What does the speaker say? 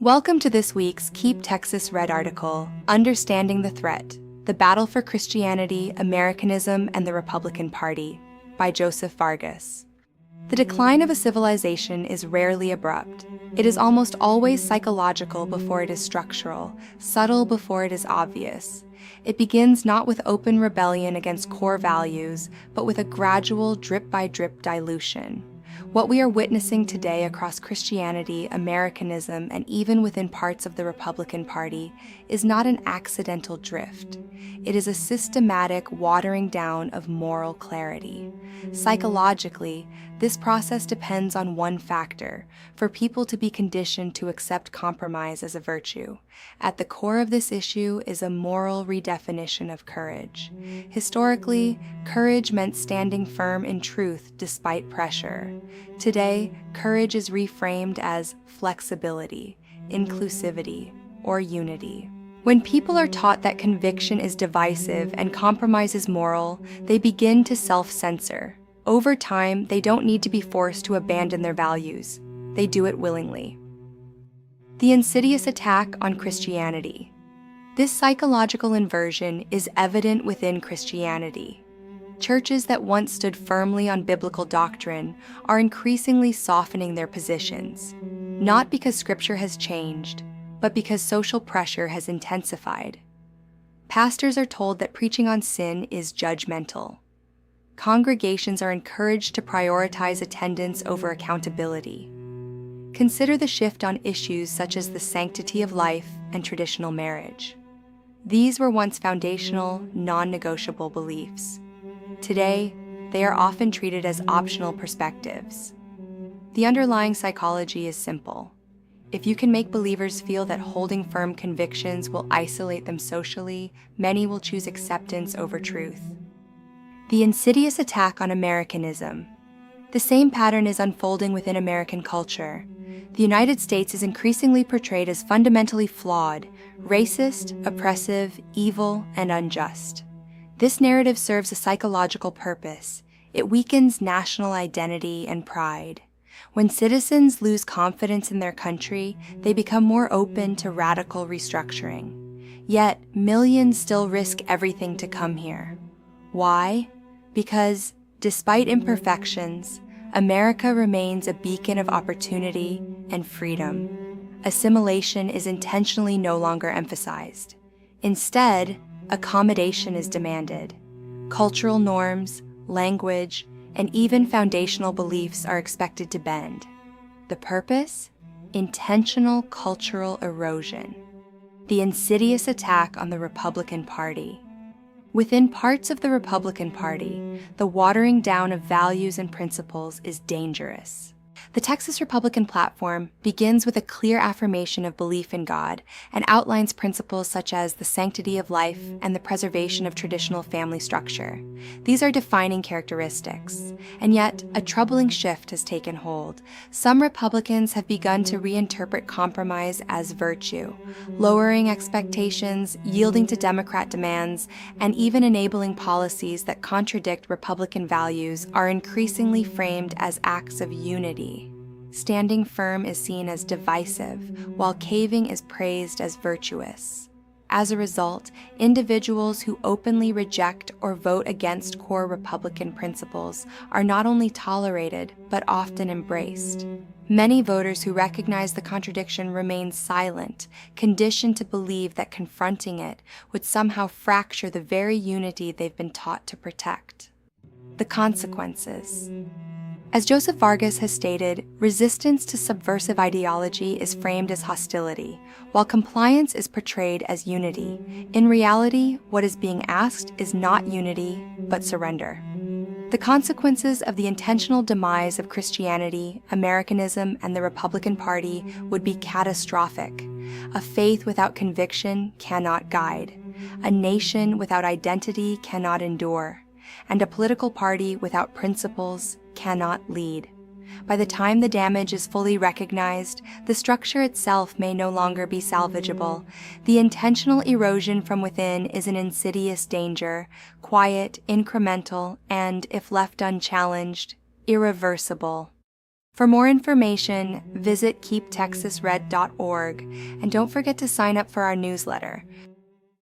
Welcome to this week's Keep Texas Red article, Understanding the Threat, The Battle for Christianity, Americanism, and the Republican Party, by Joseph Vargas. The decline of a civilization is rarely abrupt. It is almost always psychological before it is structural, subtle before it is obvious. It begins not with open rebellion against core values, but with a gradual drip-by-drip dilution. What we are witnessing today across Christianity, Americanism, and even within parts of the Republican Party is not an accidental drift. It is a systematic watering down of moral clarity. Psychologically, this process depends on one factor: for people to be conditioned to accept compromise as a virtue. At the core of this issue is a moral redefinition of courage. Historically, courage meant standing firm in truth despite pressure. Today, courage is reframed as flexibility, inclusivity, or unity. When people are taught that conviction is divisive and compromise is moral, they begin to self-censor. Over time, they don't need to be forced to abandon their values. They do it willingly. The insidious attack on Christianity. This psychological inversion is evident within Christianity. Churches that once stood firmly on biblical doctrine are increasingly softening their positions, not because Scripture has changed, but because social pressure has intensified. Pastors are told that preaching on sin is judgmental. Congregations are encouraged to prioritize attendance over accountability. Consider the shift on issues such as the sanctity of life and traditional marriage. These were once foundational, non-negotiable beliefs. Today, they are often treated as optional perspectives. The underlying psychology is simple. If you can make believers feel that holding firm convictions will isolate them socially, many will choose acceptance over truth. The insidious attack on Americanism. The same pattern is unfolding within American culture. The United States is increasingly portrayed as fundamentally flawed, racist, oppressive, evil, and unjust. This narrative serves a psychological purpose. It weakens national identity and pride. When citizens lose confidence in their country, they become more open to radical restructuring. Yet, millions still risk everything to come here. Why? Because, despite imperfections, America remains a beacon of opportunity and freedom. Assimilation is intentionally no longer emphasized. Instead, accommodation is demanded. Cultural norms, language, and even foundational beliefs are expected to bend. The purpose? Intentional cultural erosion. The insidious attack on the Republican Party. Within parts of the Republican Party, the watering down of values and principles is dangerous. The Texas Republican platform begins with a clear affirmation of belief in God and outlines principles such as the sanctity of life and the preservation of traditional family structure. These are defining characteristics, and yet a troubling shift has taken hold. Some Republicans have begun to reinterpret compromise as virtue, lowering expectations, yielding to Democrat demands, and even enabling policies that contradict Republican values are increasingly framed as acts of unity. Standing firm is seen as divisive, while caving is praised as virtuous. As a result, individuals who openly reject or vote against core Republican principles are not only tolerated, but often embraced. Many voters who recognize the contradiction remain silent, conditioned to believe that confronting it would somehow fracture the very unity they've been taught to protect. The consequences. As Joseph Vargas has stated, resistance to subversive ideology is framed as hostility, while compliance is portrayed as unity. In reality, what is being asked is not unity, but surrender. The consequences of the intentional demise of Christianity, Americanism, and the Republican Party would be catastrophic. A faith without conviction cannot guide. A nation without identity cannot endure. And a political party without principles cannot lead. By the time the damage is fully recognized, the structure itself may no longer be salvageable. The intentional erosion from within is an insidious danger, quiet, incremental, and, if left unchallenged, irreversible. For more information, visit keeptexasred.org and don't forget to sign up for our newsletter.